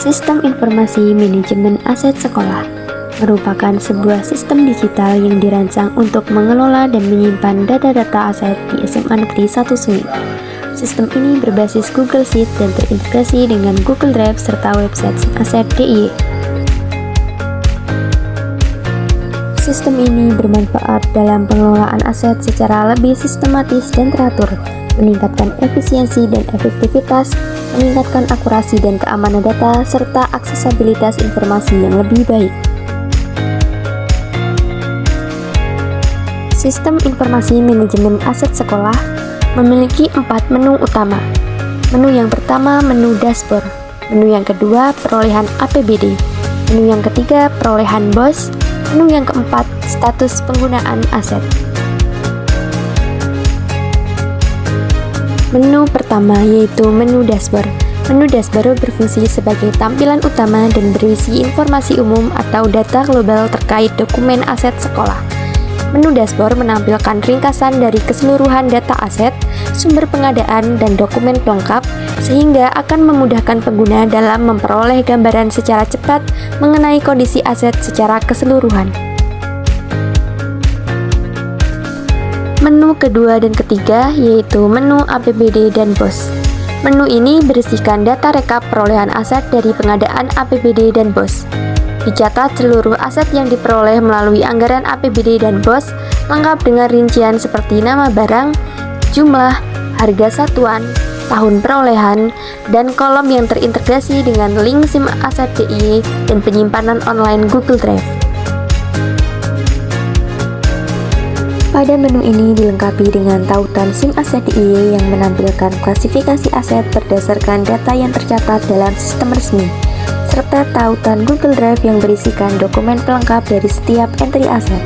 Sistem Informasi Manajemen Aset Sekolah merupakan sebuah sistem digital yang dirancang untuk mengelola dan menyimpan data-data aset di SMA Negeri 1 Sumi. Sistem ini berbasis Google Sheet dan terintegrasi dengan Google Drive serta website SIM-Aset DIY. Sistem ini bermanfaat dalam pengelolaan aset secara lebih sistematis dan teratur, meningkatkan efisiensi dan efektivitas, meningkatkan akurasi dan keamanan data, serta aksesibilitas informasi yang lebih baik. Sistem Informasi Manajemen Aset Sekolah memiliki 4 menu utama. Menu yang pertama, menu dashboard. Menu yang kedua, perolehan APBD. Menu yang ketiga, perolehan BOS. Menu yang keempat, status penggunaan aset. Menu pertama yaitu menu dashboard. Menu dashboard berfungsi sebagai tampilan utama dan berisi informasi umum atau data global terkait dokumen aset sekolah. Menu dashboard menampilkan ringkasan dari keseluruhan data aset, sumber pengadaan, dan dokumen pelengkap, sehingga akan memudahkan pengguna dalam memperoleh gambaran secara cepat mengenai kondisi aset secara keseluruhan. Menu kedua dan ketiga yaitu menu APBD dan BOS. Menu ini berisikan data rekap perolehan aset dari pengadaan APBD dan BOS. Dicatat seluruh aset yang diperoleh melalui anggaran APBD dan BOS, lengkap dengan rincian seperti nama barang, jumlah, harga satuan, tahun perolehan, dan kolom yang terintegrasi dengan link SIM-Aset DIY dan penyimpanan online Google Drive. Pada menu ini dilengkapi dengan tautan SIM-Aset DIY yang menampilkan klasifikasi aset berdasarkan data yang tercatat dalam sistem resmi, serta tautan Google Drive yang berisikan dokumen pelengkap dari setiap entry aset.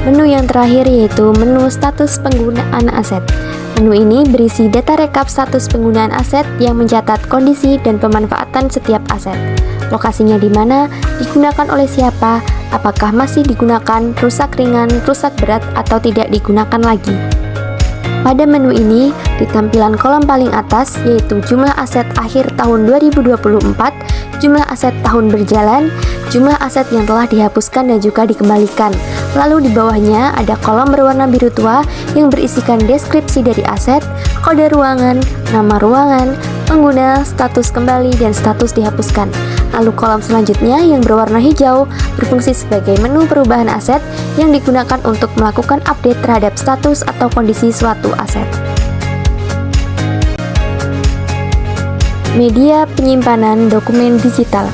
Menu yang terakhir yaitu menu status penggunaan aset. Menu ini berisi data rekap status penggunaan aset yang mencatat kondisi dan pemanfaatan setiap aset. Lokasinya di mana, digunakan oleh siapa, apakah masih digunakan, rusak ringan, rusak berat, atau tidak digunakan lagi. Pada menu ini, di tampilan kolom paling atas yaitu jumlah aset akhir tahun 2024, jumlah aset tahun berjalan, jumlah aset yang telah dihapuskan dan juga dikembalikan. Lalu di bawahnya ada kolom berwarna biru tua yang berisikan deskripsi dari aset, kode ruangan, nama ruangan, pengguna, status kembali, dan status dihapuskan. Lalu kolom selanjutnya yang berwarna hijau berfungsi sebagai menu perubahan aset yang digunakan untuk melakukan update terhadap status atau kondisi suatu aset. Media penyimpanan dokumen digital.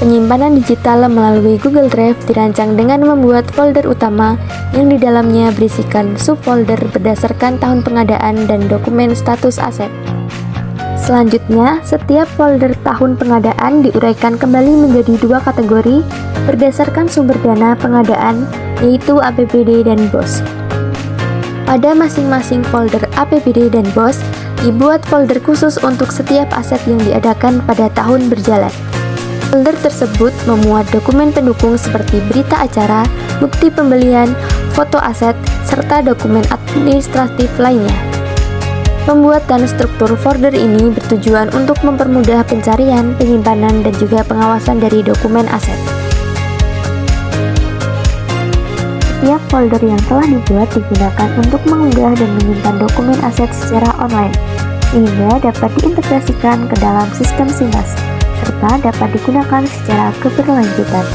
Penyimpanan digital melalui Google Drive dirancang dengan membuat folder utama yang di dalamnya berisikan subfolder berdasarkan tahun pengadaan dan dokumen status aset. Selanjutnya, setiap folder tahun pengadaan diuraikan kembali menjadi 2 kategori berdasarkan sumber dana pengadaan, yaitu APBD dan BOS. Pada masing-masing folder APBD dan BOS, dibuat folder khusus untuk setiap aset yang diadakan pada tahun berjalan. Folder tersebut memuat dokumen pendukung seperti berita acara, bukti pembelian, foto aset, serta dokumen administratif lainnya. Pembuatan struktur folder ini bertujuan untuk mempermudah pencarian, penyimpanan, dan juga pengawasan dari dokumen aset. Setiap folder yang telah dibuat digunakan untuk mengunggah dan menyimpan dokumen aset secara online, sehingga dapat diintegrasikan ke dalam sistem SIM-As, serta dapat digunakan secara keberlanjutan.